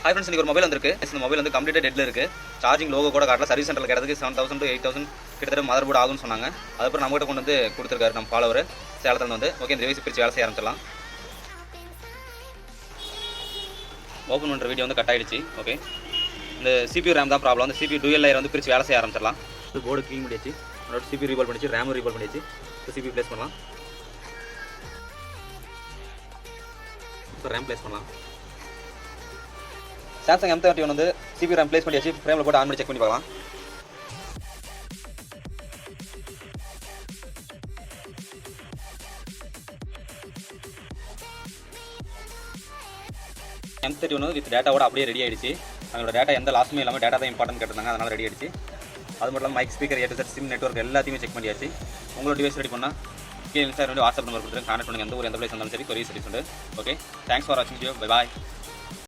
Hi friends, இன்றைக்கி ஒரு mobile வந்திருக்கு. இந்த மொபைல் வந்து கம்ப்ளீட்டாக டெட்டில் இருக்குது. சார்ஜிங் லோகோ கூட காட்டல. சர்வீஸ் சென்டரில் கிடக்கு 7000 to 8000 கிட்டத்தட்ட மதர் போர்டு ஆகும்னு சொன்னாங்க. அதுக்கப்புறம் நம்மகிட்ட கொண்டு வந்து கொடுத்துருக்காரு நம்ம ஃபாலோவர் சேலத்தில் வந்து. ஓகே, இந்த டிவைஸ் பிரித்து வேலை செய்ய ஆரம்பிச்சிடலாம். ஓப்பன் பண்ணுற வீடியோ வந்து கட் ஆகிடுச்சு. ஓகே, இந்த CPU ரேம் தான் ப்ராப்ளம். அந்த CPU டூயல் லேயர் வந்து பிரித்து வேலை செய்ய ஆரம்பிச்சிடலாம். இது போர்டு க்ளீன் பண்ணியாச்சு, அதோட CPU ரீபால் பண்ணிச்சு, ரேமும் ரீபால் பண்ணியாச்சு. இப்போ CPU ப்ளேஸ் பண்ணலாம். இப்போ ரேம் ப்ளேஸ் பண்ணலாம். சாம்சங் M31 வந்து CPU ரேம் ப்ளேஸ் பண்ணியாச்சு. ஃப்ரேமில் போட்டு ஆன் பண்ணி செக் பண்ணி பார்க்கலாம். M31 வித் டேட்டாவோட அப்படியே ரெடி ஆகிடுச்சு. நம்மளோட டேட்டா எந்த லாஸுமே இல்லாமல் டேட்டா தான் இம்பார்ட்டன் கேட்டிருந்தாங்க, அதனால் ரெடி ஆகிடுச்சு. அது மட்டும் இல்லாமல் mic, speaker, A to Z, SIM, network எல்லாத்தையுமே செக் பண்ணியாச்சு. உங்களோட டிவைஸ் ரெடி பண்ணால் கீழே வந்து வாட்ஸ்அப் நம்பர் கொடுத்துருங்க. கான்டெக்ட் பண்ணுங்கள். எந்த பிளேஸ் இருந்தாலும் சரி, கொரியர் சர்வீஸ் உண்டு. ஓகே, தேங்க்ஸ் ஃபார் வாட்சிங் வீடியோ. Bye bye.